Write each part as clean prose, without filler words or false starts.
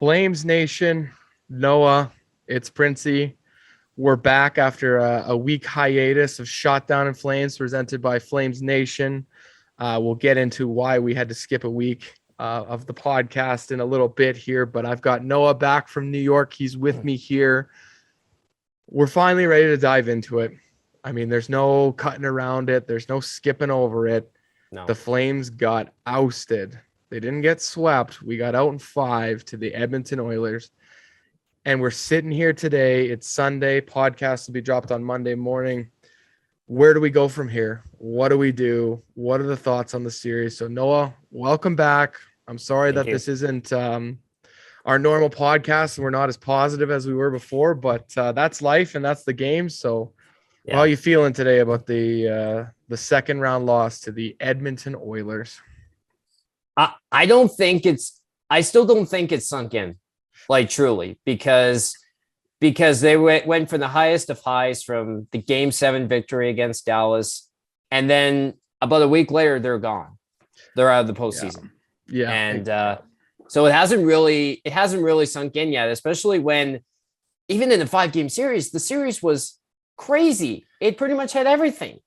FlamesNation, Noah, it's Printzy. We're back after a week hiatus of Shot Down in Flames presented by FlamesNation. We'll get into why we had to skip a week of the podcast in a little bit here, but I've got Noah back from New York. He's with me here. We're finally ready to dive into it. I mean, there's no cutting around it. There's no skipping over it. No. The Flames got ousted. They didn't get swept. We got out in 5 to the Edmonton Oilers. And we're sitting here today. It's Sunday. Podcast will be dropped on Monday morning. Where do we go from here? What do we do? What are the thoughts on the series? So, Noah, welcome back. I'm sorry that this isn't our normal podcast. We're not as positive as we were before, but that's life and that's the game. So, how are you feeling today about the second round loss to the Edmonton Oilers? I still don't think it's sunk in, like truly, because they went from the highest of highs from the Game 7 victory against Dallas, and then about a week later they're gone. They're out of the postseason. Yeah. And so it hasn't really sunk in yet, especially when even in the 5-game series, the series was crazy. It pretty much had everything.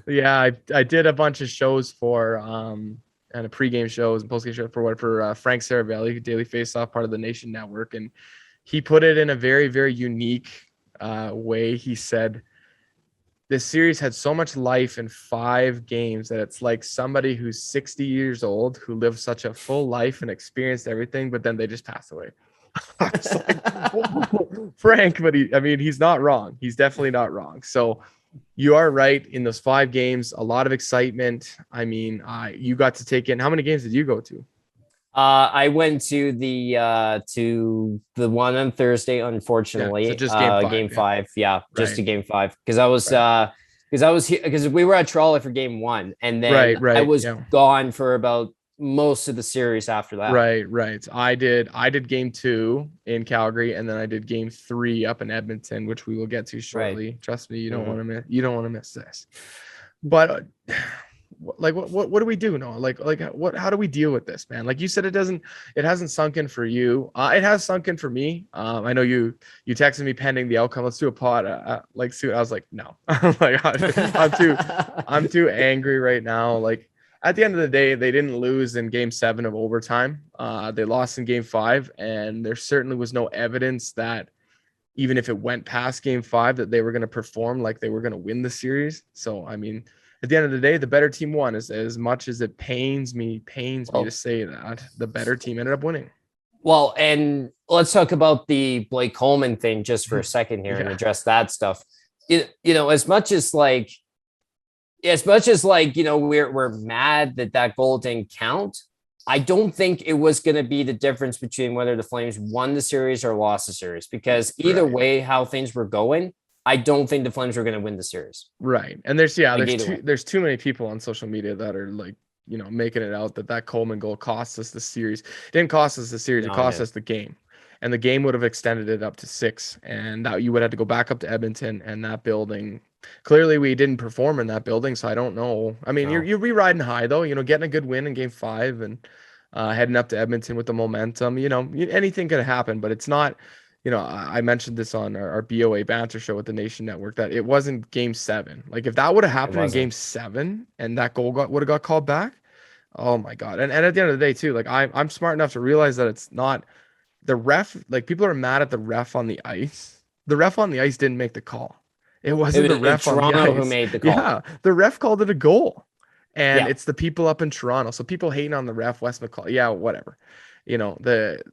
Yeah, I did a bunch of shows for and a pregame shows and postgame show for Frank Saravelli, Daily Faceoff, part of the Nation Network, and he put it in a very, very unique way. He said this series had so much life in 5 games that it's like somebody who's 60 years old who lived such a full life and experienced everything, but then they just passed away. I was like, Frank, but he's not wrong. He's definitely not wrong. So you are right. In those 5 games, a lot of excitement. I mean, you got to take in. How many games did you go to? I went to the one on Thursday, unfortunately. Yeah, so just game five. Yeah, just right. to game 5 because I was because we were at Toronto for game 1, and then I was gone for about most of the series after that. Right. I did game 2 in Calgary, and then I did game 3 up in Edmonton, which we will get to shortly. Right. Trust me, you don't want to miss this. But what do we do? No, how do we deal with this, man? Like you said, it hasn't sunk in for you. It has sunk in for me. I know you texted me pending the outcome. Let's do a pod. Soon. I was like, no, I'm too angry right now. Like, at the end of the day, they didn't lose in game 7 of overtime. They lost in game 5, and there certainly was no evidence that even if it went past game 5, that they were going to perform like they were going to win the series. So, I mean, at the end of the day, the better team won. As much as it pains me to say that, the better team ended up winning. Well, and let's talk about the Blake Coleman thing just for a second here and address that stuff. As much as we're mad that goal didn't count, I don't think it was going to be the difference between whether the Flames won the series or lost the series, because either way, how things were going, I don't think the Flames were going to win the series. Right. And there's too many people on social media that are making it out that Coleman goal cost us the series. It didn't cost us the series. It cost us the game. And the game would have extended it up to 6. And that you would have to go back up to Edmonton, and that building. Clearly, we didn't perform in that building, so I don't know. I mean, you're riding high though. Getting a good win in game 5 and heading up to Edmonton with the momentum. Anything could happen, but it's not. I mentioned this on our BOA banter show with the Nation Network that it wasn't game 7. Like if that would have happened in game 7 and that goal would have got called back, oh my god! And at the end of the day too, like I'm smart enough to realize that it's not the ref. Like people are mad at the ref on the ice. The ref on the ice didn't make the call. It wasn't the ref on the ice who made the call. Yeah, the ref called it a goal, and it's the people up in Toronto. So people hating on the ref, Wes McCall. Yeah, whatever. The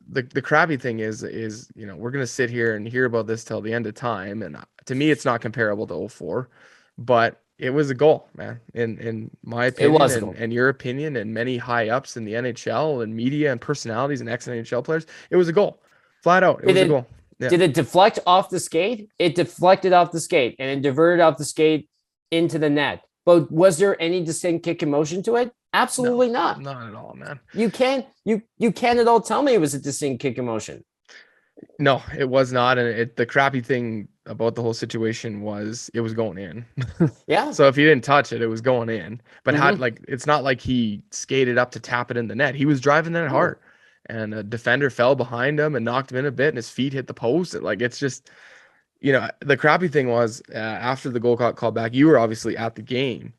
crappy thing is we're gonna sit here and hear about this till the end of time, and to me, it's not comparable to 04, but it was a goal, man. In my opinion, and your opinion, and many high ups in the NHL and media and personalities and ex-NHL players, it was a goal, flat out. It was a goal. Yeah. Did it deflect off the skate? It deflected off the skate and it diverted off the skate into the net. But was there any distinct kick in motion to it? Absolutely not. Not at all, man. You can't at all tell me it was a distinct kick in motion. No, it was not. And the crappy thing about the whole situation was it was going in. Yeah. So if he didn't touch it, it was going in. But it's not like he skated up to tap it in the net. He was driving that hard. and a defender fell behind him and knocked him in a bit, and his feet hit the post. It's just, the crappy thing was after the goal got called back, you were obviously at the game.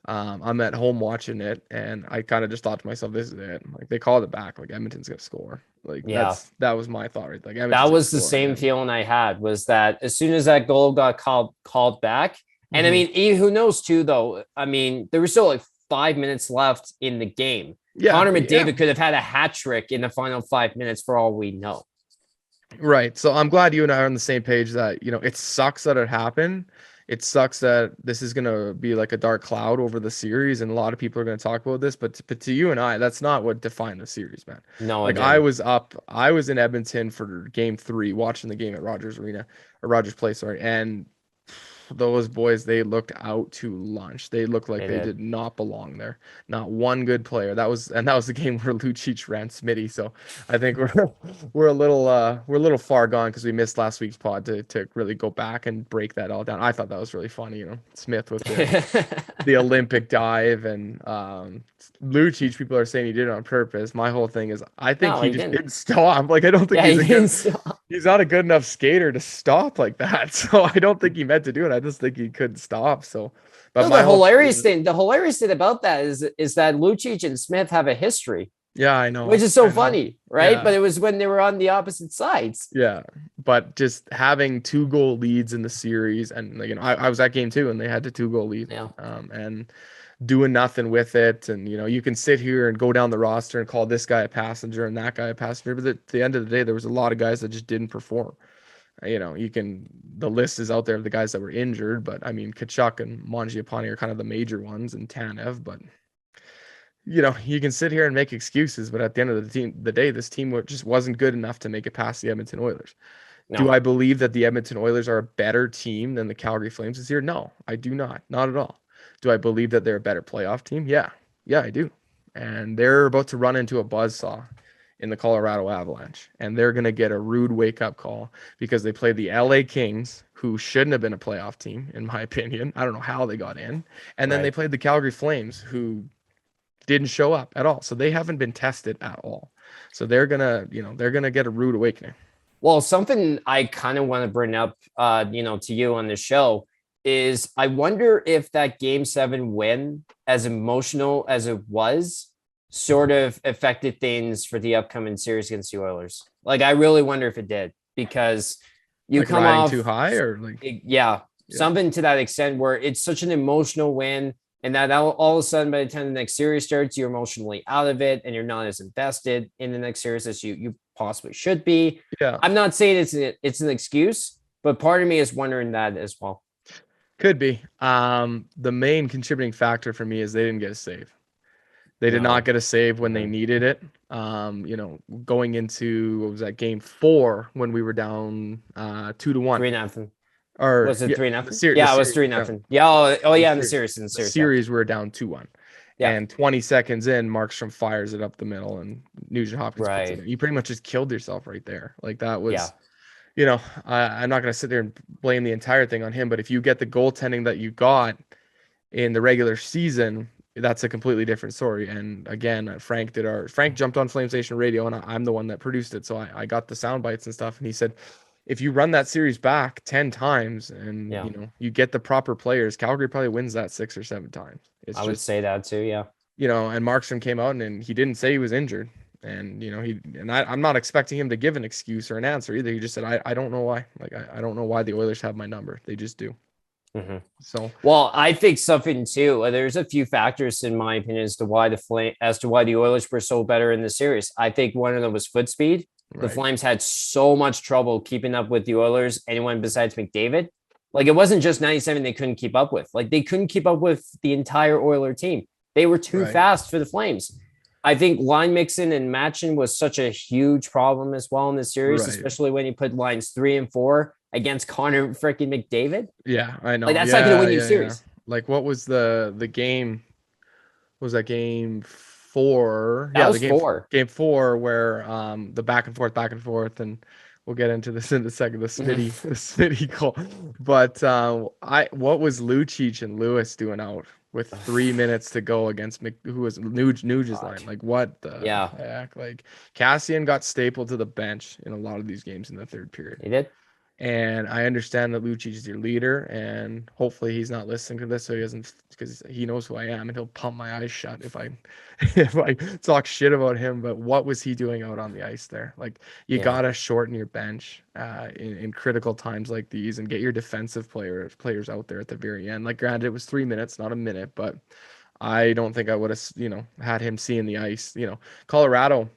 I'm at home watching it, and I kind of just thought to myself, "This is it." Like, they called it back. Like, Edmonton's gonna score. Like, that was my thought, right? Like, that was the same feeling I had, was that as soon as that goal got called back, and I mean, who knows too, though. I mean, there was still like 5 minutes left in the game. Yeah, Connor McDavid could have had a hat trick in the final 5 minutes for all we know. Right. So I'm glad you and I are on the same page that, it sucks that it happened. It sucks that this is going to be like a dark cloud over the series, and a lot of people are going to talk about this, but to you and I, that's not what defined the series, man. No, like, I was in Edmonton for game 3, watching the game at Rogers Place, sorry. And those boys, they looked out to lunch. They looked like they did not belong there. Not one good player. That was the game where Lucic ran Smitty. So I think we're a little far gone, because we missed last week's pod to really go back and break that all down. I thought that was really funny. Smith with the Olympic dive, and Lucic, people are saying he did it on purpose. My whole thing is, I think he just didn't stop. Like, I don't think he's not a good enough skater to stop like that. So I don't think he meant to do it. I just think he couldn't stop. So, but the hilarious thing about that is that Lucic and Smith have a history. Yeah, I know. Which is so funny, right? Yeah. But it was when they were on the opposite sides. Yeah, but just having 2-goal leads in the series, and I was at game 2, and they had the 2-goal lead. Yeah. And doing nothing with it, and you can sit here and go down the roster and call this guy a passenger and that guy a passenger, but at the end of the day, there was a lot of guys that just didn't perform. The list is out there of the guys that were injured, but I mean, Tkachuk and Mangiapane are kind of the major ones, and Tanev, but you can sit here and make excuses, but at the end of the day, this team just wasn't good enough to make it past the Edmonton Oilers. No. Do I believe that the Edmonton Oilers are a better team than the Calgary Flames this year? No, I do not at all. Do I believe that they're a better playoff team? Yeah, I do. And they're about to run into a buzzsaw in the Colorado Avalanche, and they're going to get a rude wake-up call, because they played the LA Kings, who shouldn't have been a playoff team, in my opinion. I don't know how they got in. And then they played the Calgary Flames, who didn't show up at all. So they haven't been tested at all. So they're going to get a rude awakening. Well, something I kind of want to bring up, to you on the show is, I wonder if that Game 7 win, as emotional as it was, sort of affected things for the upcoming series against the Oilers. Like, I really wonder if it did, because you come off too high, or something to that extent, where it's such an emotional win, and that all of a sudden, by the time the next series starts, you're emotionally out of it, and you're not as invested in the next series as you possibly should be. Yeah, I'm not saying it's an excuse, but part of me is wondering that as well. Could be. The main contributing factor for me is they didn't get a save. They did not get a save when they needed it. Going into, what was that, game 4, when we were down 2-1. 3-0. Or was it 3-0? Yeah, it was 3-0. Yeah. In the series. The series, we were down 2-1. Yeah. And 20 seconds in, Markstrom fires it up the middle, and Nugent Hopkins puts it in. You pretty much just killed yourself right there. Like, that was, I'm not going to sit there and blame the entire thing on him, but if you get the goaltending that you got in the regular season, that's a completely different story. And again, Frank jumped on FlamesNation radio, and I'm the one that produced it. So I got the sound bites and stuff. And he said, if you run that series back 10 times and you get the proper players, Calgary probably wins that 6 or 7 times. I would say that too. Yeah. And Markstrom came out, and he didn't say he was injured. And, I'm not expecting him to give an excuse or an answer either. He just said, I don't know why. Like, I don't know why the Oilers have my number. They just do. Mm-hmm. So, well, I think something too. There's a few factors, in my opinion, as to why the Oilers were so better in the series. I think one of them was foot speed. Right. The Flames had so much trouble keeping up with the Oilers. Anyone besides McDavid, like, it wasn't just 97 they couldn't keep up with. Like, they couldn't keep up with the entire Oiler team. They were too fast for the Flames. I think line mixing and matching was such a huge problem as well in the series, especially when you put lines 3 and 4 against Connor freaking McDavid. Yeah, I know. Like, that's not going to win you series. Yeah. Like, what was the game? Was that game 4? That was 4. Game 4, where the back and forth, and we'll get into this in a second. The Smitty goal. But what was Lucic and Lewis doing out with 3 minutes to go against who was Nuge's line. Like, what the heck? Like, Kassian got stapled to the bench in a lot of these games in the third period. He did. And I understand that Lucic is your leader, and hopefully he's not listening to this, so he doesn't, because he knows who I am, and he'll pump my eyes shut if I if I talk shit about him. But what was he doing out on the ice there? Like, you gotta shorten your bench in critical times like these, and get your defensive players out there at the very end. Like, granted, it was 3 minutes, not a minute, but I don't think I would have had him seeing the ice. Colorado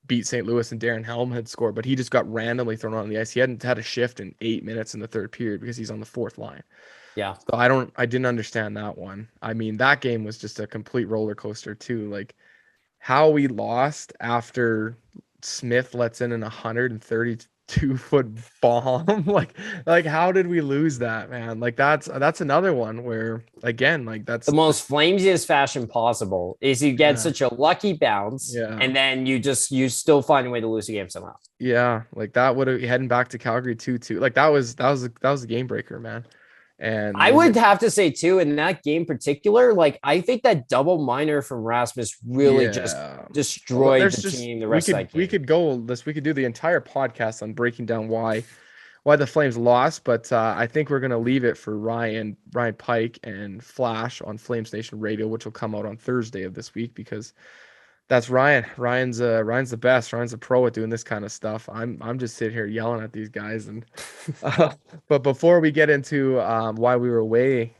beat St. Louis, and Darren Helm had scored, but he just got randomly thrown on the ice. He hadn't had a shift in 8 minutes in the third period because he's on the fourth line. Yeah. So I didn't understand that one. I mean, that game was just a complete roller coaster too. Like, how we lost after Smith lets in an 132-foot bomb. like how did we lose that, man? Like, that's another one where, again, like, that's the most flamesiest fashion possible is you get such a lucky bounce, and then you still find a way to lose a game somehow. Yeah, like that would have heading back to Calgary 2-2. Like, that was a game breaker, man. And I would have to say too, in that game particular, like, I think that double minor from Rasmus really just destroyed the team. The rest of that game. We could do the entire podcast on breaking down why the Flames lost, but I think we're gonna leave it for Ryan Pike and Flash on FlamesNation Radio, which will come out on Thursday of this week, because that's Ryan. Ryan's the best. Ryan's a pro at doing this kind of stuff. I'm just sitting here yelling at these guys. And but before we get into why we were away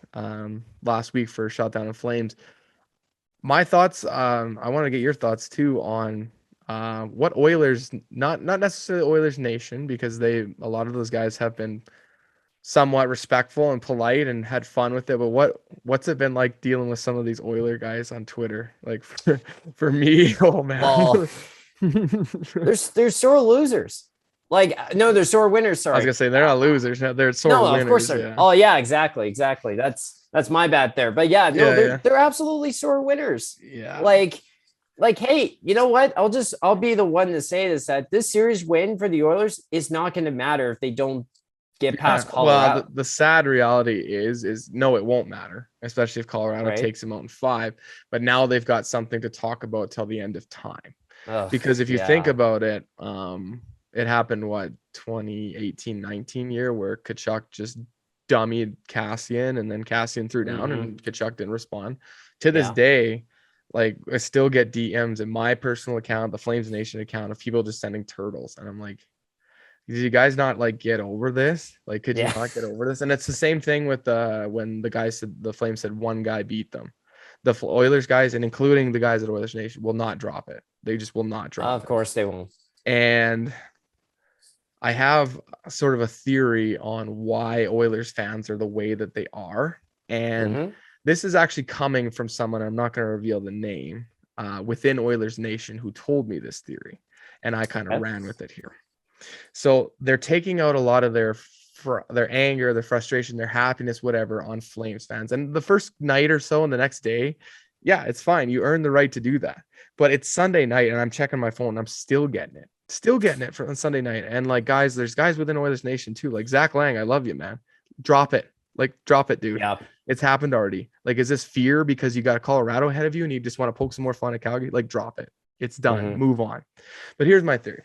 last week for Shutdown in Flames, my thoughts. I want to get your thoughts too on what Oilers, not necessarily Oilers Nation, because a lot of those guys have been somewhat respectful and polite and had fun with it, but what's it been like dealing with some of these Oiler guys on Twitter? Like, for me, oh man. Well, they're sore losers. Like, no, they're sore winners. Sorry, I was gonna say they're not losers. No, they're sore winners. Of course they're. Yeah. Oh yeah, exactly. That's my bad there. But they're absolutely sore winners. Yeah. Like, hey, you know what? I'll be the one to say this, that this series win for the Oilers is not going to matter if they don't get past Colorado. Well, the sad reality is no, it won't matter, especially if Colorado takes them out in 5. But now they've got something to talk about till the end of time. Because if you think about it, it happened 2018-19 year where Tkachuk just dummied Kassian, and then Kassian threw down, and Tkachuk didn't respond. To this day, like, I still get DMs in my personal account, the FlamesNation account, of people just sending turtles, and I'm like, did you guys not like get over this? Like, could you not get over this? And it's the same thing with when the guys said, the Flames said one guy beat them. The Oilers guys, and including the guys at Oilers Nation, will not drop it. They just will not drop it. Of course they won't. And I have sort of a theory on why Oilers fans are the way that they are. And this is actually coming from someone, I'm not going to reveal the name, within Oilers Nation, who told me this theory. And I kind of ran with it here. So they're taking out a lot of their anger, their frustration, their happiness, whatever, on Flames fans. And the first night or so and the next day, yeah, it's fine. You earn the right to do that. But it's Sunday night, and I'm checking my phone, and I'm still getting it on Sunday night. And like, guys, there's guys within Oilers Nation too. Like, Zach Lang, I love you, man. Drop it. Like, drop it, dude. Yeah. It's happened already. Like, is this fear because you got Colorado ahead of you and you just want to poke some more fun at Calgary? Like, drop it. It's done. Move on. But here's my theory.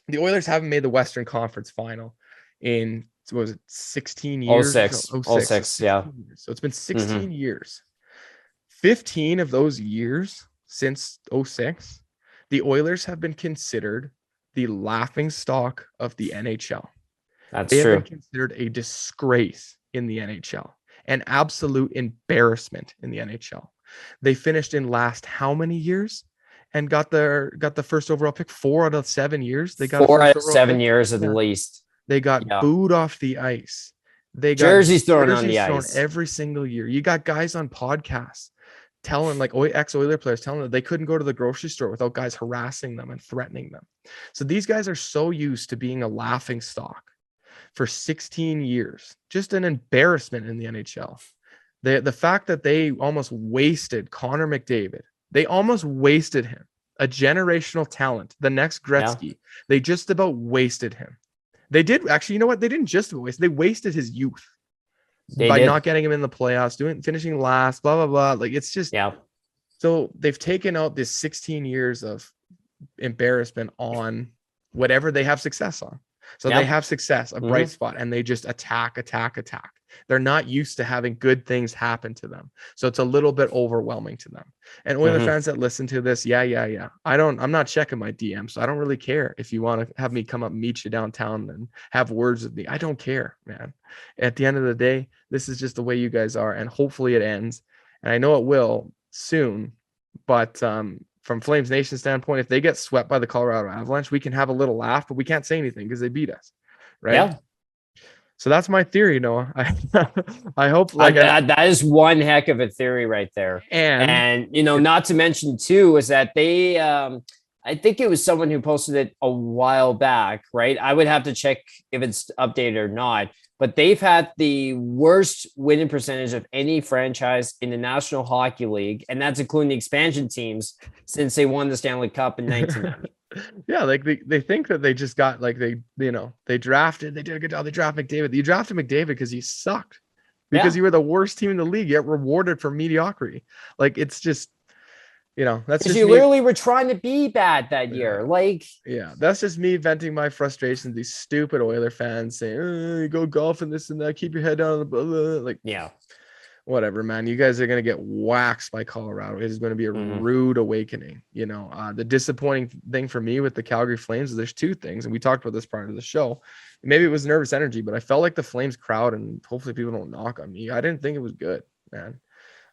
The Oilers haven't made the Western Conference final in, what was it, 16 years? 06, yeah. Years. So it's been 16 years. 15 of those years since 06, the Oilers have been considered the laughing stock of the NHL. They have been considered a disgrace in the NHL, an absolute embarrassment in the NHL. They finished in last how many years? And got the first overall pick 4 out of 7 years. They got 4 out of 7 years at least. They got booed off the ice. They got jerseys thrown on the ice every single year. You got guys on podcasts telling, like, ex-Oiler players telling them they couldn't go to the grocery store without guys harassing them and threatening them. So these guys are so used to being a laughing stock for 16 years. Just an embarrassment in the NHL. The fact that they almost wasted Connor McDavid. They almost wasted him, a generational talent, the next Gretzky. Yeah. They just about wasted him. They did, actually, you know what? They didn't just about waste. They wasted his youth. not getting him in the playoffs, finishing last, blah, blah, blah. Like, it's just, so they've taken out this 16 years of embarrassment on whatever they have success on. So they have success, a bright spot, and they just attack. They're not used to having good things happen to them. So it's a little bit overwhelming to them. And Oiler fans that listen to this, I'm not checking my DM. So I don't really care if you want to have me come up and meet you downtown and have words with me. I don't care, man. At the end of the day, this is just the way you guys are. And hopefully it ends. And I know it will soon, but from Flames Nation standpoint, if they get swept by the Colorado Avalanche, we can have a little laugh, but we can't say anything because they beat us, right? Yeah. So that's my theory, Noah. I hope that is one heck of a theory right there. And not to mention too is that they, I think it was someone who posted it a while back, right? I would have to check if it's updated or not. But they've had the worst winning percentage of any franchise in the National Hockey League, and that's including the expansion teams since they won the Stanley Cup in 1990. Yeah, like they think that they just got they did a good job. They drafted McDavid. You drafted McDavid because he sucked, because you were the worst team in the league, yet rewarded for mediocrity. Like, it's just, that's just you literally were trying to be bad that year. Like, that's just me venting my frustrations. These stupid Oiler fans saying, go golf and this and that, keep your head down. Like, whatever, man. You guys are going to get waxed by Colorado. It is going to be a rude awakening. The disappointing thing for me with the Calgary Flames is there's two things, and we talked about this prior to the show. Maybe it was nervous energy, but I felt like the Flames crowd, and hopefully people don't knock on me, I didn't think it was good, man.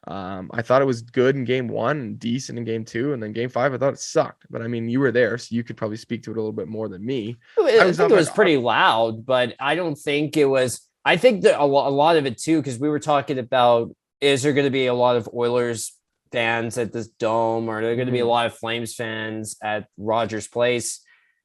I thought it was good in game 1 and decent in game 2, and then game 5 I thought it sucked. But I mean, you were there, so you could probably speak to it a little bit more than me. I think it was pretty loud, but I don't think it was. I think that a lot of it too, because we were talking about, is there going to be a lot of Oilers fans at this dome, or are there going to be a lot of Flames fans at Rogers Place?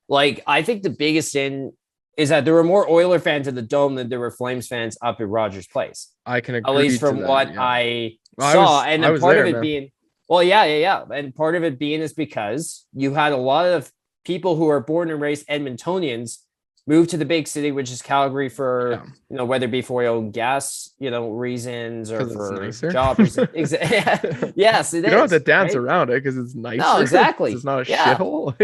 Like, I think the biggest thing is that there were more Oiler fans at the dome than there were Flames fans up at Rogers Place. I can agree, at least from what I saw. And then part of it being, and part of it being is because you had a lot of people who are born and raised Edmontonians move to the big city, which is Calgary, for whether it be for oil and gas reasons or for job reasons. Yes, it is. You don't have to dance around it because it's nicer. No, exactly. It's not a shithole.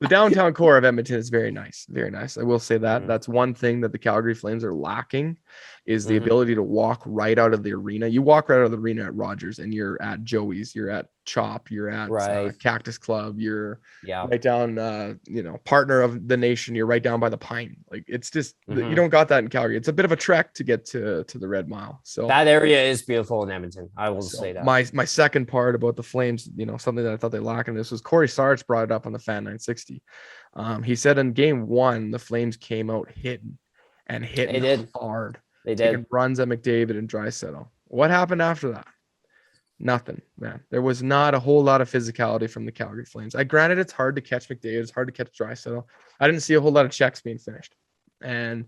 The downtown core of Edmonton is very nice. Very nice. I will say that. That's one thing that the Calgary Flames are lacking, is the ability to walk right out of the arena. You walk right out of the arena at Rogers and you're at Joey's, you're at Chop, you're at Cactus Club, you're right down, Partner of the Nation, you're right down by the Pine. Like, it's just, you don't got that in Calgary. It's a bit of a trek to get to the Red Mile. So that area is beautiful in Edmonton. I will say that. My second part about the Flames, something that I thought they lacked in this was Corey Sarge brought it up on the Fan 960. He said in game 1, the Flames came out hitting hard. They did. Taking runs at McDavid and Draisaitl. What happened after that? Nothing, man. There was not a whole lot of physicality from the Calgary Flames. Granted, it's hard to catch McDavid. It's hard to catch Draisaitl. I didn't see a whole lot of checks being finished. And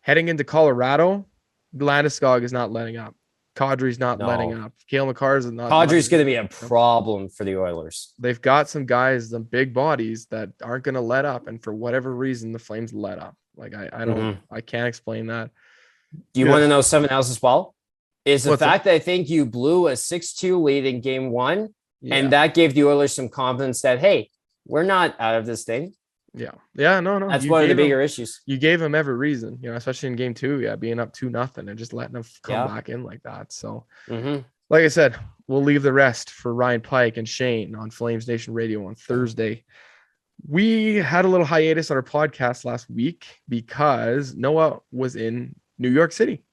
heading into Colorado, Landeskog is not letting up. Kadri's not letting up. Cale Makars is not. Kadri's going to be a problem for the Oilers. They've got some guys, some big bodies that aren't going to let up. And for whatever reason, the Flames let up. Like, I don't, I can't explain that. Do you want to know something else as well? Is the fact that I think you blew a 6-2 lead in game 1, and that gave the Oilers some confidence that, hey, we're not out of this thing. No. That's one of the bigger issues. You gave them every reason, especially in game 2, being up 2-0 and just letting them come back in like that. So, like I said, we'll leave the rest for Ryan Pike and Shane on Flames Nation Radio on Thursday. We had a little hiatus on our podcast last week because Noah was in New York City,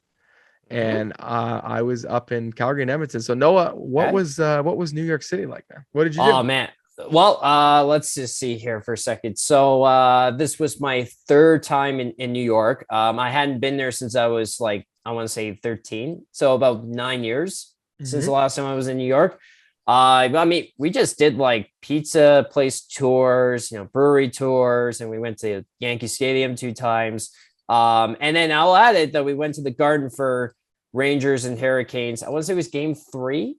and I was up in Calgary and Edmonton. So Noah, what was New York City like, man? What did you do? Oh man. Well, let's just see here for a second. So this was my third time in New York. I hadn't been there since I was I want to say 13. So about 9 years since the last time I was in New York. I mean, we just did pizza place tours, brewery tours, and we went to Yankee Stadium 2 times. And then I'll add it that we went to the Garden for Rangers and Hurricanes. I want to say it was game 3.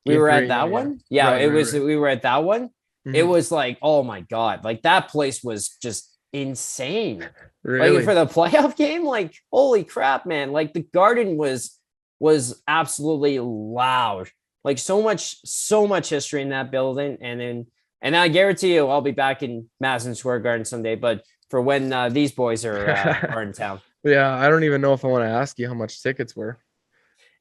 We were at that one. Yeah, it was. We were at that one. It was oh my God, that place was just insane. Really? Like for the playoff game, like holy crap, man! Like the Garden was absolutely loud. Like so much history in that building, and I guarantee you, I'll be back in Madison Square Garden someday. But for when these boys are in town. Yeah, I don't even know if I want to ask you how much tickets were.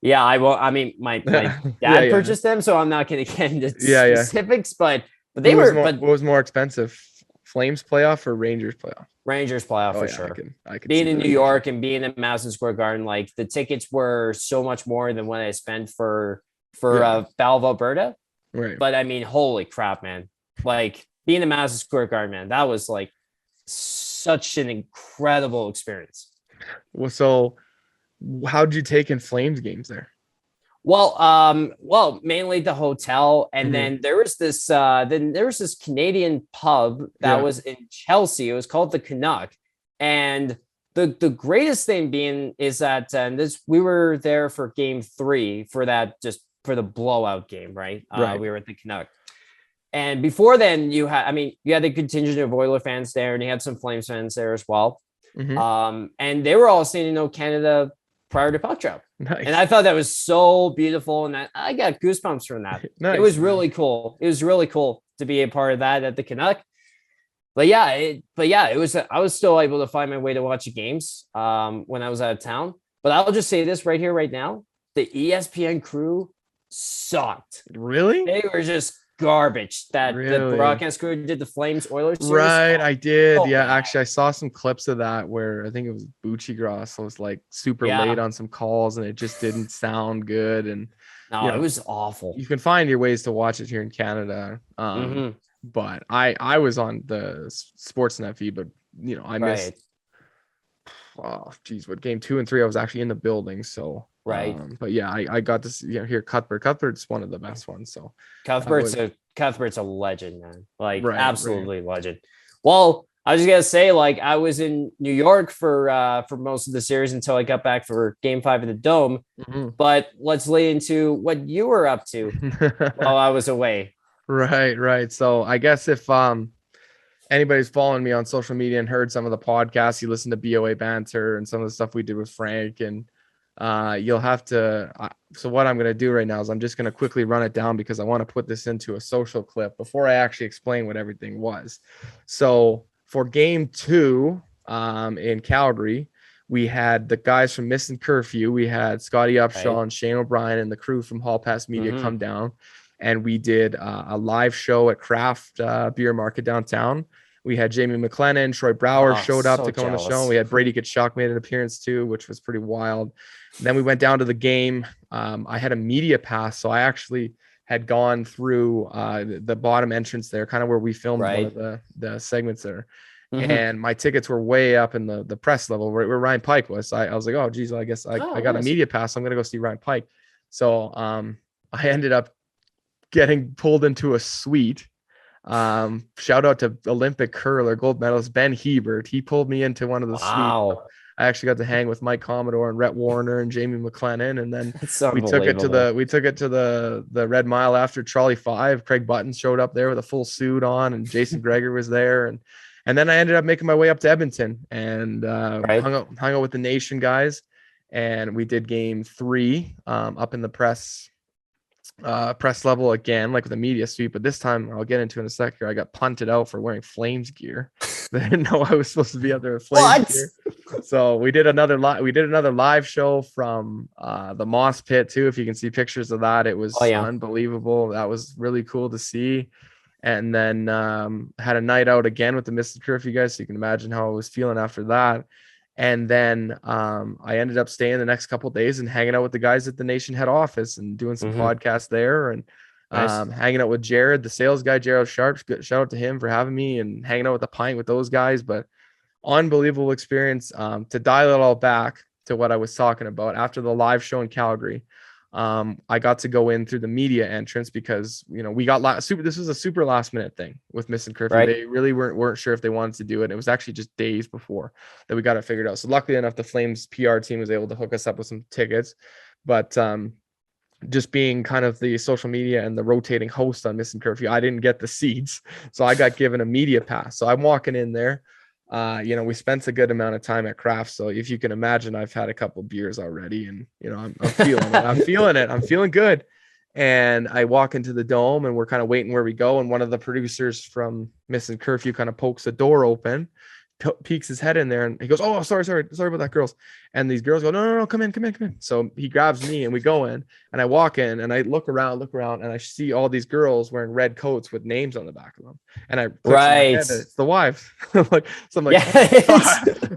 Yeah, I will. I mean, my dad purchased them, so I'm not going to get into specifics. But they were. But what was more expensive, Flames playoff or Rangers playoff? Rangers playoff for sure. I can being in New York and being in Madison Square Garden, like the tickets were so much more than what I spent for Battle of Alberta. Right. But I mean, holy crap, man! Like being in Madison Square Garden, man, that was like such an incredible experience. Well, so how did you take in Flames games there? Well, mainly the hotel, and then there was this Canadian pub that was in Chelsea. It was called the Canuck, and the greatest thing being is that we were there for Game 3 for the blowout game, right? We were at the Canuck, and before then you had the contingent of Oiler fans there, and you had some Flames fans there as well. And they were all saying Canada prior to puck drop. Nice. And I thought that was so beautiful, and I got goosebumps from that. Nice. It was really cool. It was really cool to be a part of that at the Canuck. It was. I was still able to find my way to watch the games when I was out of town. But I'll just say this right here, right now: the ESPN crew sucked. Really? They were just garbage. The broadcast crew did the Flames Oilers series. Right, I did. Actually, I saw some clips of that where I think it was Bucci Gross was like super late on some calls, and it just didn't sound good. And it was awful. You can find your ways to watch it here in Canada. But I was on the Sportsnet feed, but I missed. Oh, geez, what Game 2 and 3? I was actually in the building, so. But yeah, I got to hear Cuthbert. Cuthbert's one of the best ones. So Cuthbert's a legend, man. Like absolutely legend. Well, I was just gonna say, like, I was in New York for most of the series until I got back for Game 5 of the Dome. But let's lay into what you were up to while I was away. Right. So I guess if anybody's following me on social media and heard some of the podcasts, you listen to BOA Banter and some of the stuff we did with Frank, and you'll have to so what I'm going to do right now is I'm just going to quickly run it down because I want to put this into a social clip before I actually explain what everything was. So for Game 2 in Calgary, we had the guys from Missing Curfew. We had Scotty Upshaw and Shane O'Brien and the crew from Hall Pass Media come down, and we did a live show at Craft Beer Market downtown. We had Jamie McLennan, Troy Brower showed up to come on the show. We had Brady Tkachuk made an appearance too, which was pretty wild. And then we went down to the game. I had a media pass, so I actually had gone through the bottom entrance there, kind of where we filmed one of the segments there. And my tickets were way up in the press level where Ryan Pike was. So I was like, oh, geez, I guess I got a media pass. So I'm going to go see Ryan Pike. So I ended up getting pulled into a suite. Shout out to Olympic curler, gold medalist Ben Hebert. He pulled me into one of the suites. I actually got to hang with Mike Commodore and Rhett Warner and Jamie McLennan, and then we took it to the Red Mile after Trolley 5. Craig Buttons showed up there with a full suit on, and Jason Greger was there, and then I ended up making my way up to Edmonton and hung out with the Nation guys, and we did Game 3 up in the press level again, like with the media suite, but this time I'll get into in a sec here. I got punted out for wearing Flames gear. They didn't know I was supposed to be out there with Flames gear. So we did another live show from the Moss Pit too. If you can see pictures of that, it was unbelievable. That was really cool to see. And then had a night out again with the Missing Curfew guys, so you can imagine how I was feeling after that. And then I ended up staying the next couple of days and hanging out with the guys at the Nation head office and doing some podcasts there, and hanging out with Jared, the sales guy, Jared Sharp. Shout out to him for having me and hanging out with the pint with those guys. But unbelievable experience. To dial it all back to what I was talking about after the live show in Calgary. I got to go in through the media entrance because we got this was a super last minute thing with Missing Curfew. They really weren't sure if they wanted to do it. It was actually just days before that we got it figured out. So luckily enough, the Flames PR team was able to hook us up with some tickets. But just being kind of the social media and the rotating host on Missing Curfew, I didn't get the seats, so I got given a media pass. So I'm walking in there. we spent a good amount of time at Craft. So if you can imagine, I've had a couple beers already, and I'm feeling it. I'm feeling it. I'm feeling good. And I walk into the dome, and we're kind of waiting where we go. And one of the producers from Missing Curfew kind of pokes the door open, peeks his head in there, and he goes, "Oh, sorry about that, girls." And these girls go, no, come in. So he grabs me, and we go in, and I walk in, and I look around, and I see all these girls wearing red coats with names on the back of them. And I click in my head, it's the wives. I'm like,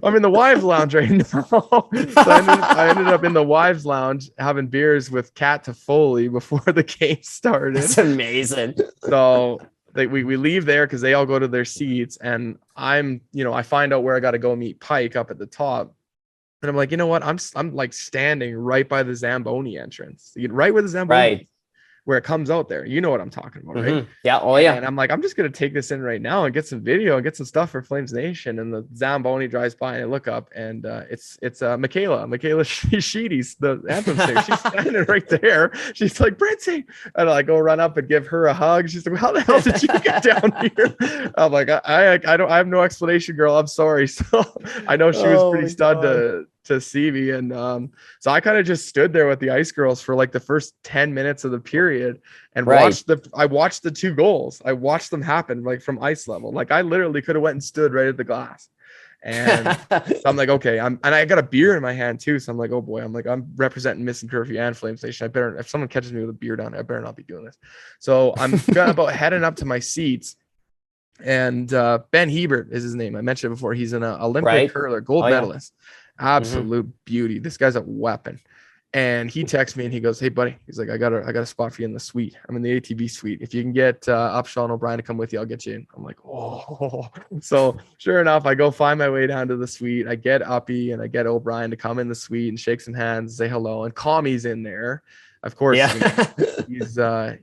I'm in the wives lounge right now. So I ended up in the wives lounge having beers with Kat Toffoli before the game started. That's amazing. So we leave there because they all go to their seats, and I'm, I find out where I got to go meet Pike up at the top. And I'm like, you know what? I'm like standing right by the Zamboni entrance, right where the Zamboni, where it comes out there. You know what I'm talking about, right? Mm-hmm. Yeah. Oh, yeah. And I'm like, I'm just going to take this in right now and get some video and get some stuff for Flames Nation. And the Zamboni drives by, and I look up, and it's Michaela Sheedy's the anthem singer. She's standing right there. She's like, Printzy. And I go run up and give her a hug. She's like, how the hell did you get down here? I'm like, I have no explanation, girl. I'm sorry. So I know she was pretty stunned to see me. And so I kind of just stood there with the Ice Girls for like the first 10 minutes of the period and watched the two goals. I watched them happen like from ice level. Like I literally could have went and stood right at the glass. And so I'm like, okay, and I got a beer in my hand too. So I'm like, oh boy, I'm representing Missing Curfew and FlamesNation. I better, if someone catches me with a beer down there, I better not be doing this. So I'm about heading up to my seats. And Ben Hebert is his name. I mentioned it before. He's an Olympic hurler, gold medalist. Absolute beauty. This guy's a weapon. And he texts me and he goes, "Hey buddy," he's like, I got a spot for you in the suite. I'm in the ATV suite. If you can get Upshaw and O'Brien to come with you, I'll get you in. I'm like, oh. So sure enough, I go find my way down to the suite. I get Uppy and I get O'Brien to come in the suite and shake some hands, say hello. And Kami's in there. Of course,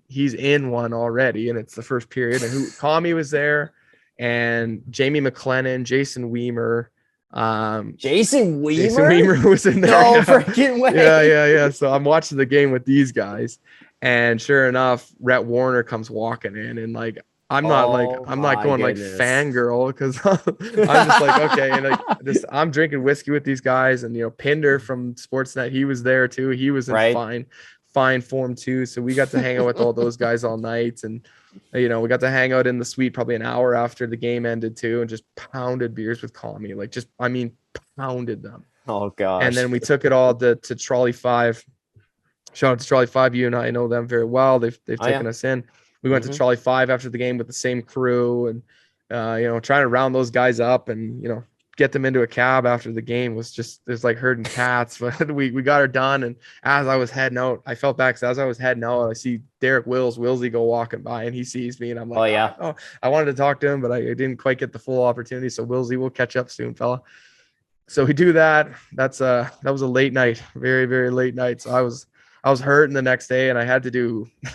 he's in one already, and it's the first period. And Kami was there, and Jamie McLennan, Jason Weimer. Jason Weimer was in there. No freaking way. Yeah. So I'm watching the game with these guys, and sure enough, Rhett Warner comes walking in, and like I'm not going like fangirl, because I'm just like, okay, and I'm drinking whiskey with these guys, and Pinder from Sportsnet, he was there too. He was in fine form too. So we got to hang out with all those guys all night, and we got to hang out in the suite probably an hour after the game ended too, and just pounded beers with Kami, pounded them. Oh gosh. And then we took it all to Trolley 5. Shout out to Trolley 5. You and I know them very well. They've taken us in. We went to Trolley 5 after the game with the same crew, and trying to round those guys up and get them into a cab after the game was just, it's like herding cats. But we got her done. And as I was heading out, I felt back. So as I was heading out, I see Derek Willsy go walking by, and he sees me, and I'm like, I wanted to talk to him, but I didn't quite get the full opportunity. So Willsy, will catch up soon, fella. So we do that. That was a late night, very, very late night. So I was hurting the next day, and I had to do 2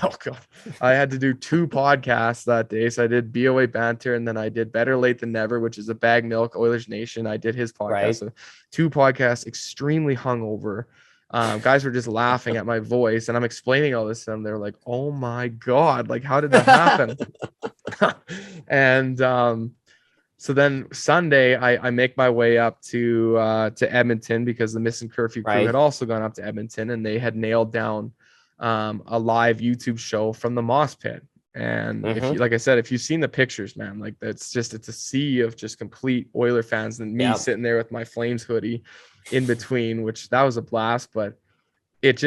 podcasts that day. So I did BOA Banter, and then I did Better Late Than Never, which is a Bag Milk Oilers Nation. I did his podcast. Right. So 2 podcasts, extremely hungover. Guys were just laughing at my voice, and I'm explaining all this to them. They're like, "Oh my God, like how did that happen?" And so then Sunday, I make my way up to Edmonton, because the Missing Curfew crew had also gone up to Edmonton, and they had nailed down a live YouTube show from the Moss Pit. And if you, like I said, if you've seen the pictures, man, like it's a sea of just complete Oiler fans, and me sitting there with my Flames hoodie in between, which that was a blast. But it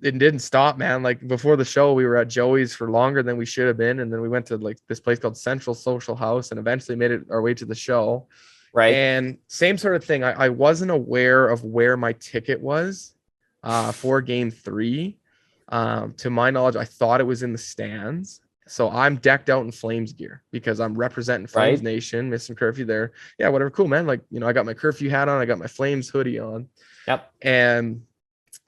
didn't stop, man. Like before the show, we were at Joey's for longer than we should have been. And then we went to like this place called Central Social House, and eventually made it our way to the show. Right. And same sort of thing. I wasn't aware of where my ticket was for game 3. To my knowledge, I thought it was in the stands. So I'm decked out in Flames gear because I'm representing Flames Nation, Missing Curfew there. Yeah, whatever. Cool, man. Like, I got my curfew hat on. I got my Flames hoodie on. Yep. And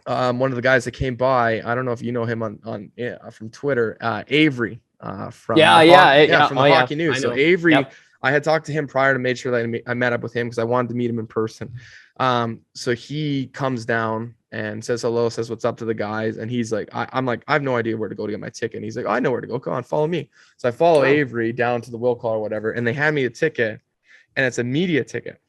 one of the guys that came by, I don't know if you know him on from Twitter, Avery from the Hockey News. So Avery, I had talked to him prior to make sure that I met up with him because I wanted to meet him in person. So he comes down and says hello, says what's up to the guys, and he's like, I'm like, I have no idea where to go to get my ticket. And he's like, I know where to go. Come on, follow me. So I follow Avery down to the will call or whatever, and they hand me a ticket. and it's a media ticket.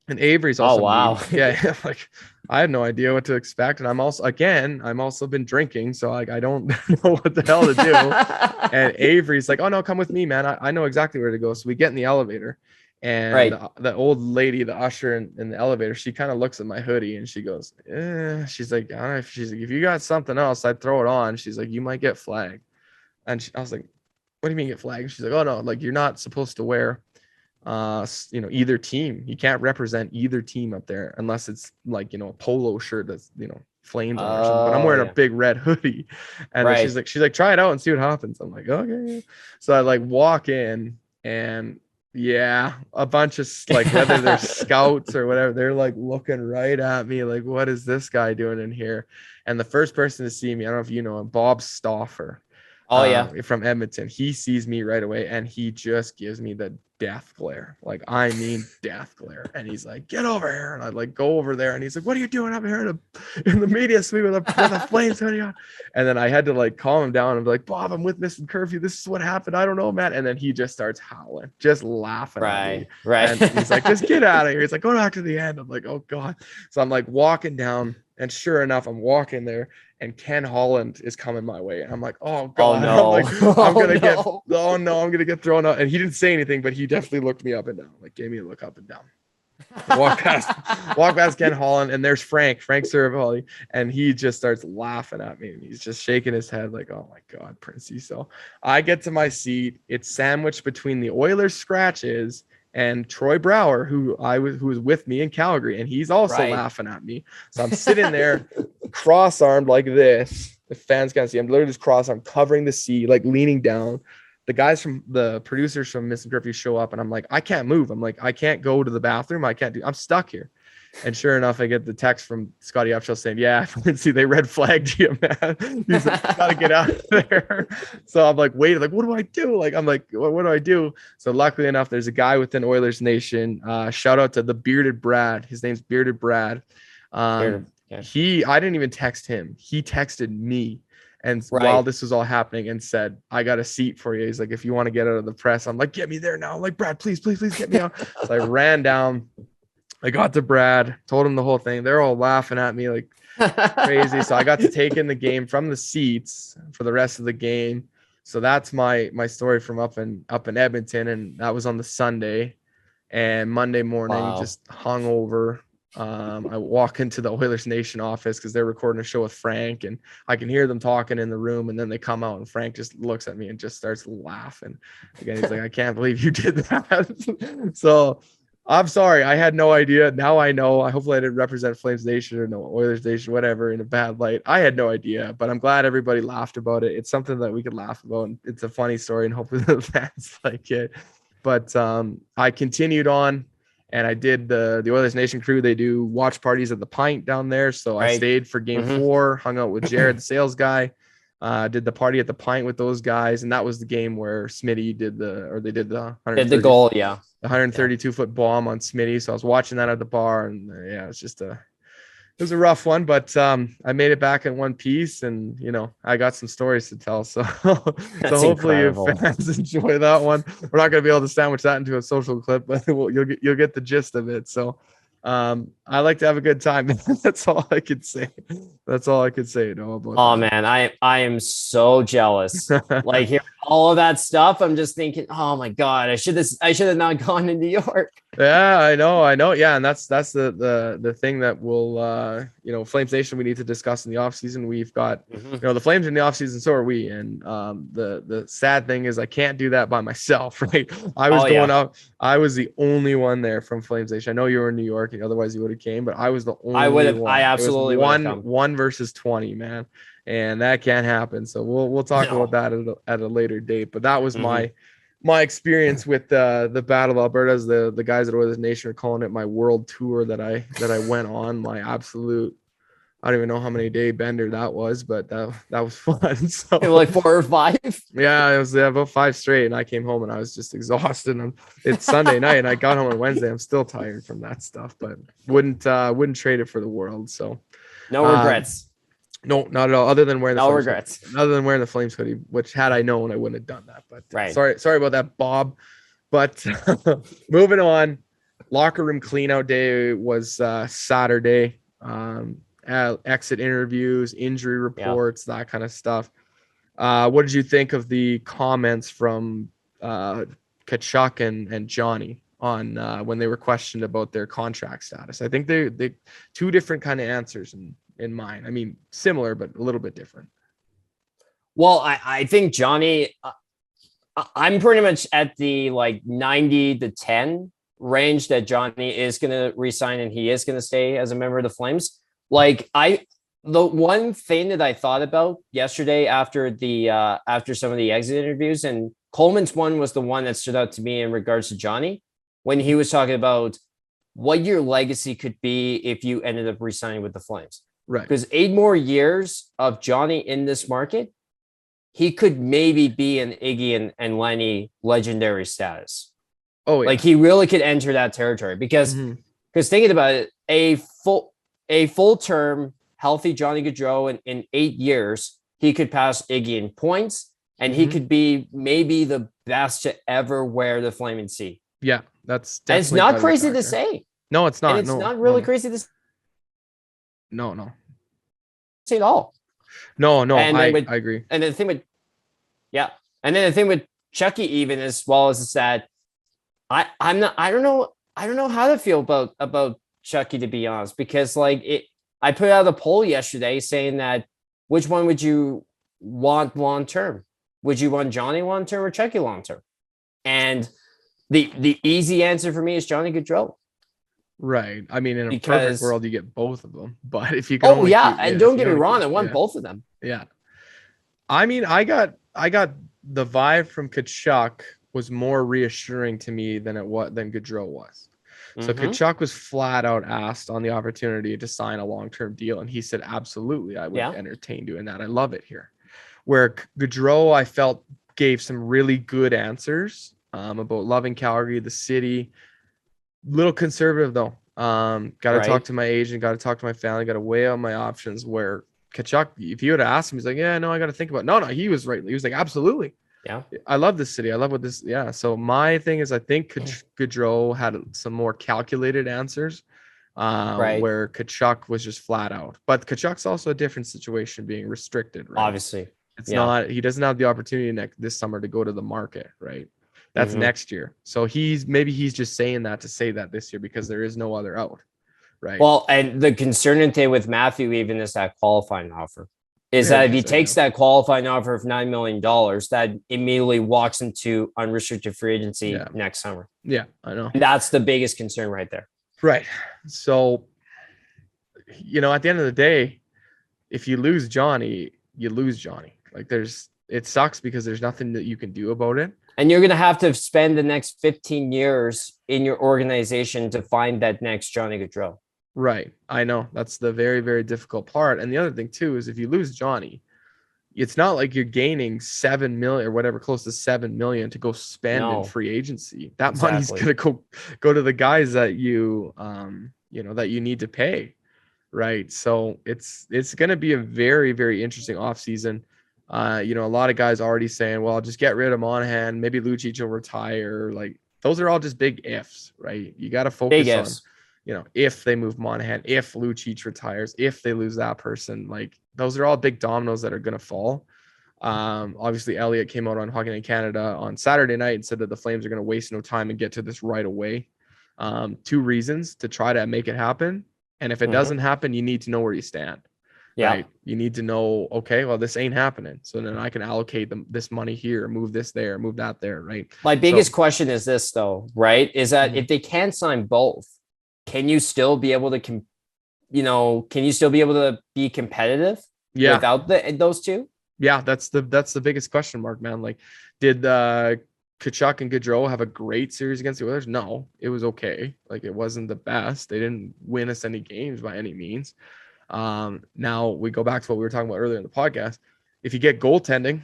And Avery's also wow. Yeah, like I had no idea what to expect. And I'm also been drinking, so like I don't know what the hell to do. And Avery's like, "Oh no, come with me, man. I know exactly where to go." So we get in the elevator, and the old lady, the usher in the elevator, she kind of looks at my hoodie and she goes, she's like, I don't know if she's like, if you got something else, I'd throw it on. She's like, you might get flagged. And I was like, what do you mean get flagged? She's like, oh no, like you're not supposed to wear either team. You can't represent either team up there unless it's like, a polo shirt that's, flames on or something. But I'm wearing a big red hoodie. And then she's like, try it out and see what happens. I'm like, okay. So I like walk in, and a bunch of like, whether they're scouts or whatever, they're like looking right at me like, what is this guy doing in here? And the first person to see me, I don't know if you know him, Bob Stauffer. From Edmonton. He sees me right away and he just gives me the death glare. Like, I mean, death glare. And he's like, get over here. And I like go over there and he's like, what are you doing up here in the media suite with a Flames hoodie on? And then I had to like calm him down and be like, Bob, I'm with Missing Curfew. This is what happened. I don't know, man. And then he just starts howling, just laughing at me. Right. And he's like, just get out of here. He's like, go back to the end. I'm like, oh God. So I'm like walking down, and sure enough, I'm walking there, and Ken Holland is coming my way. And I'm like, oh God. Oh, no. I'm gonna get thrown out. And he didn't say anything, but he definitely looked me up and down, like gave me a look up and down. Walk past Ken Holland, and there's Frank Saravalli, and he just starts laughing at me, and he's just shaking his head like, oh my God, Printzy. So I get to my seat. It's sandwiched between the Oilers scratches and Troy Brower, who was with me in Calgary, and he's also laughing at me. So I'm sitting there cross-armed like this. The fans can't see. I'm literally just cross-armed, covering the seat, like leaning down. The guys from the producers from Missing Curfew show up, and I'm like, I can't move. I'm like, I can't go to the bathroom. I'm stuck here. And sure enough, I get the text from Scotty Upshall saying, yeah, see, they red flagged you, man. He's like, you gotta get out of there. So I'm like, wait, like, what do I do? Like, I'm like, what do I do? So luckily enough, there's a guy within Oilers Nation. Shout out to the Bearded Brad. His name's Bearded Brad. I didn't even text him. He texted me. And while this was all happening, and said, I got a seat for you. He's like, if you want to get out of the press, I'm like, get me there now. I'm like, Brad, please get me out. So I ran down. I got to Brad, told him the whole thing. They're all laughing at me like crazy. So I got to take in the game from the seats for the rest of the game. So that's my story from up in Edmonton. And that was on the Sunday. And Monday morning, just hung over. I walk into the Oilers Nation office because they're recording a show with Frank, and I can hear them talking in the room, and then they come out and Frank just looks at me and just starts laughing. Again, he's like, I can't believe you did that. So I'm sorry. I had no idea. Now I know. Hopefully I didn't represent FlamesNation or no Oilers Nation, whatever, in a bad light. I had no idea, but I'm glad everybody laughed about it. It's something that we could laugh about, and it's a funny story, and hopefully the fans like it. But I continued on. And I did the Oilers Nation crew. They do watch parties at the Pint down there. So I stayed for game 4, hung out with Jared, the sales guy, did the party at the Pint with those guys. And that was the game where Smitty did the 132-foot bomb on Smitty. So I was watching that at the bar, and it was a rough one, but I made it back in one piece, and I got some stories to tell. So hopefully your fans enjoy that one. We're not going to be able to sandwich that into a social clip, but you'll get the gist of it. So I like to have a good time. That's all I could say. Man, I am so jealous. Like, hearing all of that stuff, I'm just thinking, oh my God, I should have not gone to New York. Yeah, I know. Yeah, and that's the thing that will Flames Nation, we need to discuss in the off season. We've got the Flames in the off season, so are we. And the sad thing is I can't do that by myself, right? I was going up. I was the only one there from Flames Nation. I know you were in New York, otherwise you would have came, but I was the only one. I absolutely would have come. 1 versus 20, man, and that can't happen. So we'll talk about that at a later date. But that was my experience with the Battle of Alberta. As the guys at Oilers Nation are calling it, my world tour that I went on. My absolute, I don't even know how many day bender that was, but that was fun. So like 4 or 5. Yeah, it was about 5 straight, and I came home and I was just exhausted. And it's Sunday night, and I got home on Wednesday. I'm still tired from that stuff, but wouldn't trade it for the world. So no regrets. No, not at all. Other than wearing the regrets. Other than wearing the Flames hoodie, which had I known, I wouldn't have done that. But sorry about that, Bob. But moving on, locker room cleanout day was Saturday. Exit interviews, injury reports, that kind of stuff. What did you think of the comments from Tkachuk and Johnny on when they were questioned about their contract status? I think they two different kind of answers in mine. I mean, similar, but a little bit different. Well, I think Johnny, I'm pretty much at the 90 to 10 range that Johnny is going to resign and he is going to stay as a member of the Flames. The one thing that I thought about yesterday after some of the exit interviews, and Coleman's one was the one that stood out to me in regards to Johnny, when he was talking about what your legacy could be if you ended up resigning with the Flames. Right. Because 8 more years of Johnny in this market, he could maybe be an Iggy and Lenny legendary status. Oh, yeah. He really could enter that territory because thinking about it, a full term healthy Johnny Gaudreau in 8 years, he could pass Iggy in points, and he could be maybe the best to ever wear the flaming C. Yeah, that's definitely. And it's not crazy to say. No, it's not. And it's not really crazy to say. No. Say at all. No, I agree. And then the thing with Chucky, even as well as that, I don't know how to feel about Chucky, to be honest, because I put out a poll yesterday saying that which one would you want long term? Would you want Johnny long term or Chucky long term? And the easy answer for me is Johnny Gaudreau. Right. I mean, in a perfect world, you get both of them. But if you can, and don't get me wrong, I want both of them. Yeah. I mean, I got the vibe from Tkachuk was more reassuring to me than Gaudreau was. So Tkachuk was flat out asked on the opportunity to sign a long-term deal, and he said, absolutely, I would entertain doing that. I love it here. Where Gaudreau, I felt, gave some really good answers about loving Calgary, the city. Little conservative, though. Got to talk to my agent, got to talk to my family, got to weigh out my options. Where Tkachuk, if you would have asked him, he's like, yeah, no, I got to think about it. No, he was right. He was like, absolutely. Yeah. I love this city. I love what this. Yeah. So my thing is, I think Gaudreau had some more calculated answers where Tkachuk was just flat out. But Tkachuk's also a different situation, being restricted, right? Obviously. It's not, he doesn't have the opportunity this summer to go to the market, right? That's next year. So he's just saying that to say that this year because there is no other out, right? Well, and the concern with Matthew even is that qualifying offer. Is that if he takes that qualifying offer of $9 million, that immediately walks into unrestricted free agency next summer. Yeah, I know. That's the biggest concern right there. Right. So, at the end of the day, if you lose Johnny, you lose Johnny. It sucks because there's nothing that you can do about it. And you're going to have to spend the next 15 years in your organization to find that next Johnny Gaudreau. Right. I know. That's the very, very difficult part. And the other thing, too, is if you lose Johnny, it's not like you're gaining 7 million or whatever, close to 7 million to go spend in free agency. That money's going to go to the guys that you need to pay. Right. So it's going to be a very, very interesting offseason. A lot of guys already saying, well, just get rid of Monahan. Maybe Lucic will retire. Those are all just big ifs, right? You got to focus on, if they move Monahan, if Lucic retires, if they lose that person, those are all big dominoes that are going to fall. Obviously, Elliott came out on Hockey Night Canada on Saturday night and said that the Flames are going to waste no time and get to this right away. 2 reasons to try to make it happen. And if it doesn't happen, you need to know where you stand. Yeah. Right? You need to know, okay, well, this ain't happening. So then I can allocate this money here, move this there, move that there, right? My biggest question is this, though, right? Is that if they can't sign both, can you still be able to, be competitive without those two? Yeah, that's the biggest question mark, man. Did Tkachuk and Gaudreau have a great series against the Oilers? No, it was okay. It wasn't the best. They didn't win us any games by any means. Now we go back to what we were talking about earlier in the podcast. If you get goaltending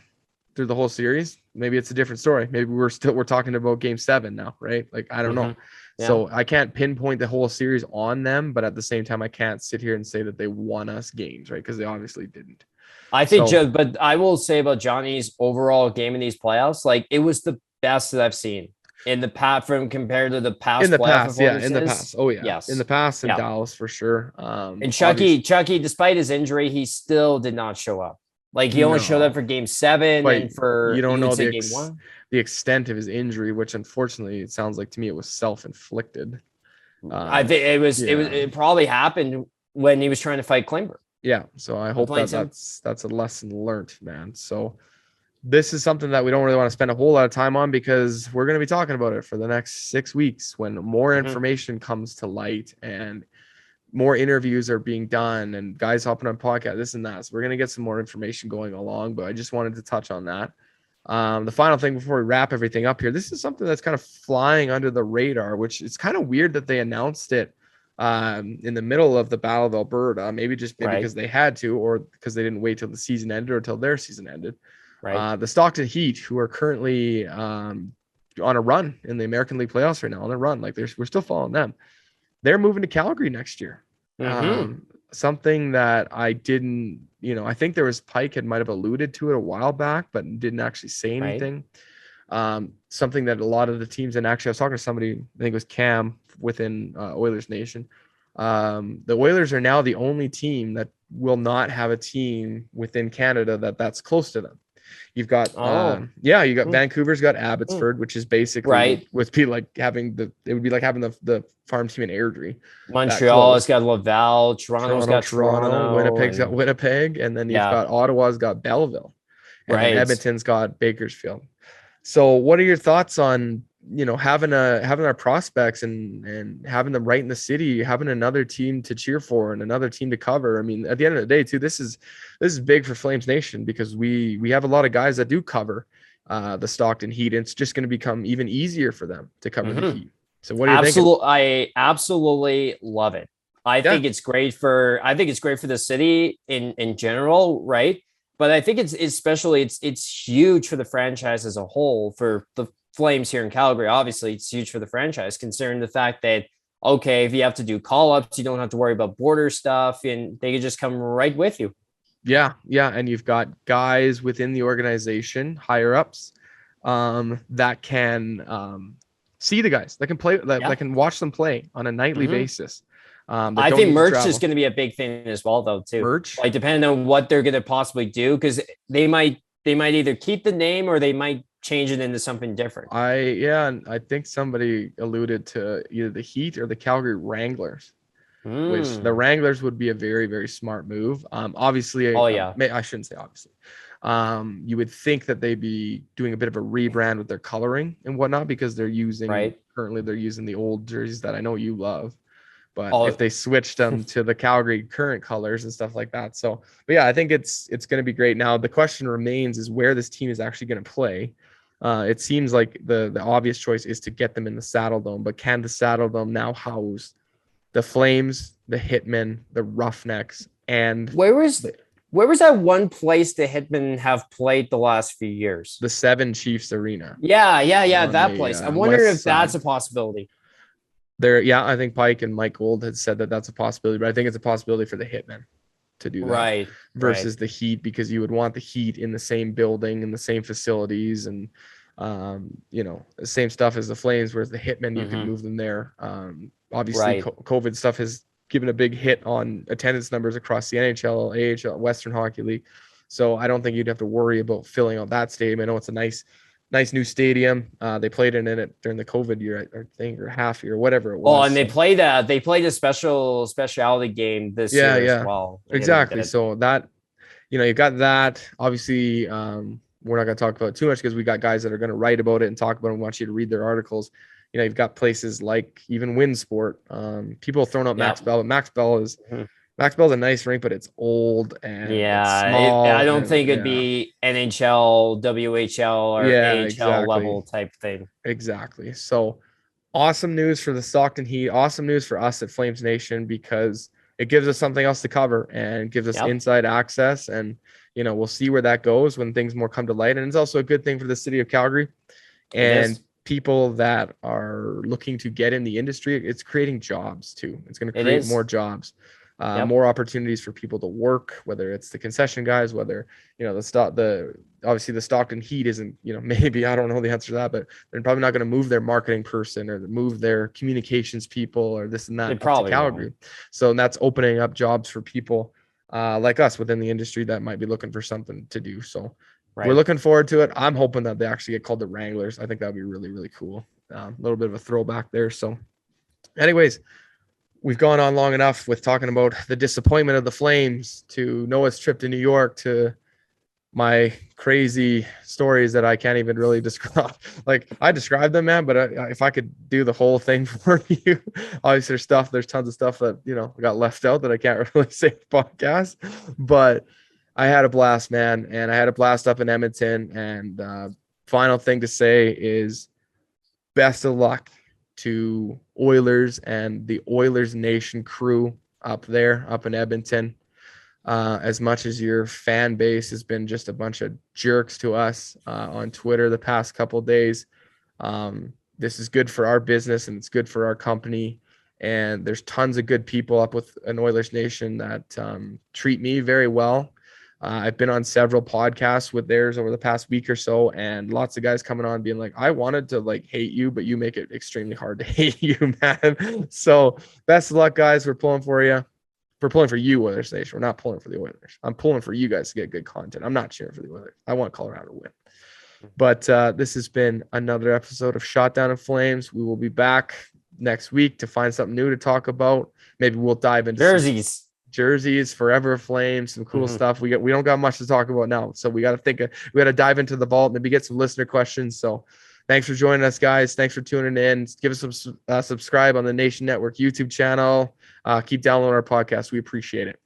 through the whole series, maybe it's a different story. Maybe we're talking about game 7 now, right? I don't know. Yeah. So I can't pinpoint the whole series on them, but at the same time, I can't sit here and say that they won us games, right? Because they obviously didn't. I think, but I will say about Johnny's overall game in these playoffs, it was the best that I've seen. in the past, from compared to the past In the playoff past, yeah, in the performances. past. Oh yeah, Yes. in the past in Yeah. Dallas for sure. And Chucky, despite his injury, he still did not show up. Like he only showed up for game 7 but and for you don't know the game 1. The extent of his injury, which unfortunately it sounds like to me it was self-inflicted. I think it probably happened when he was trying to fight Klingberg. Yeah, so I hope that's a lesson learned, man. So this is something that we don't really want to spend a whole lot of time on because we're going to be talking about it for the next 6 weeks when more information comes to light and more interviews are being done and guys hopping on podcast, this and that. So we're going to get some more information going along, but I just wanted to touch on that. The final thing before we wrap everything up here, this is something that's kind of flying under the radar, which it's kind of weird that they announced it in the middle of the Battle of Alberta, maybe because they had to, or because they didn't wait till the season ended or till their season ended. Right. The Stockton Heat, who are currently on a run in the American League playoffs right now, on a run, like we're still following them. They're moving to Calgary next year. Something that I didn't, I think there was Pike might have alluded to it a while back, but didn't actually say anything. Something that a lot of the teams, and actually I was talking to somebody, I think it was Cam within Oilers Nation. The Oilers are now the only team that will not have a team within Canada that's close to them. You've got Vancouver's got Abbotsford, which is basically would be like having the farm team in Airdrie. Montreal's got Laval, Toronto's got Toronto, Winnipeg's got Winnipeg, and then you've got Ottawa's got Belleville, and then Edmonton's got Bakersfield. So what are your thoughts on having our prospects and having them right in the city, having another team to cheer for and another team to cover? I mean, at the end of the day, too, this is big for Flames Nation because we have a lot of guys that do cover the Stockton Heat, and it's just going to become even easier for them to cover the Heat. So what do you think? I absolutely love it. I think it's great for the city in general, right? But I think it's huge for the franchise as a whole, for the Flames here in Calgary. Obviously, it's huge for the franchise, considering the fact that, okay, if you have to do call-ups, you don't have to worry about border stuff, and they can just come right with you. Yeah. And you've got guys within the organization, higher ups, that can see the guys, that can play, that can watch them play on a nightly basis. I think merch is going to be a big thing as well, though, too. Merch, like depending on what they're going to possibly do, because they might either keep the name or they might change it into something different. And I think somebody alluded to either the Heat or the Calgary Wranglers, which the Wranglers would be a very, very smart move. Obviously, I shouldn't say obviously. You would think that they'd be doing a bit of a rebrand with their coloring and whatnot because they're using currently they're using the old jerseys that I know you love. But if they switched them to the Calgary current colors and stuff like that. So, but yeah, I think it's going to be great. Now, the question remains is where this team is actually going to play. It seems like the obvious choice is to get them in the Saddle Dome, but can the Saddle Dome now house the Flames, the Hitmen, the Roughnecks, and where was that one place the Hitmen have played the last few years? The Seven Chiefs Arena. Yeah, that place. I wonder if that's a possibility. I think Pike and Mike Gold had said that that's a possibility, but I think it's a possibility for the Hitmen to do that versus the Heat, because you would want the Heat in the same building and the same facilities and the same stuff as the Flames, whereas the Hitmen you can move them there. Obviously COVID stuff has given a big hit on attendance numbers across the NHL, AHL, Western Hockey League, so I don't think you'd have to worry about filling out that stadium. I know it's a nice new stadium. They played in it during the COVID year, I think, or half year, whatever it was. Oh, and they played a specialty game this year as well. Exactly. So that, you've got that. Obviously, we're not going to talk about it too much because we got guys that are going to write about it and talk about it and want you to read their articles. You've got places like even WinSport. People throwing out Max Bell, but Max Bell is a nice rink, but it's old and it's small. I don't think it'd be NHL, WHL, or AHL level type thing. Exactly. So awesome news for the Stockton Heat. Awesome news for us at Flames Nation, because it gives us something else to cover and gives us inside access. And, we'll see where that goes when things more come to light. And it's also a good thing for the city of Calgary and people that are looking to get in the industry. It's creating jobs too. It's going to create more jobs. more opportunities for people to work, whether it's the concession guys, whether, you know, obviously the Stockton Heat isn't, you know, maybe, I don't know the answer to that, but they're probably not going to move their marketing person or move their communications people or this and that up to Calgary. Won't. So that's opening up jobs for people like us within the industry that might be looking for something to do. So we're looking forward to it. I'm hoping that they actually get called the Wranglers. I think that'd be really, really cool. A little bit of a throwback there. So anyways, we've gone on long enough with talking about the disappointment of the Flames, to Noah's trip to New York, to my crazy stories that I can't even really describe. Like, I described them, man, but if I could do the whole thing for you, obviously there's tons of stuff that, you know, got left out that I can't really say in the podcast, but I had a blast, man. And I had a blast up in Edmonton. And final thing to say is best of luck to Oilers and the Oilers Nation crew up there, up in Edmonton. As much as your fan base has been just a bunch of jerks to us on Twitter the past couple of days, this is good for our business and it's good for our company. And there's tons of good people up with an Oilers Nation that treat me very well. I've been on several podcasts with theirs over the past week or so, and lots of guys coming on being like, I wanted to like hate you, but you make it extremely hard to hate you, man. So best of luck, guys. We're pulling for you. We're pulling for you, Oilers Nation. We're not pulling for the Oilers. I'm pulling for you guys to get good content. I'm not cheering for the Oilers. I want Colorado to win. But this has been another episode of Shot Down in Flames. We will be back next week to find something new to talk about. Maybe we'll dive into jerseys, Forever Flames, some cool stuff. We don't got much to talk about now, so we got to dive into the vault, maybe get some listener questions. So thanks for joining us, guys. Thanks for tuning in. Give us some subscribe on the Nation Network YouTube channel. Keep downloading our podcast. We appreciate it.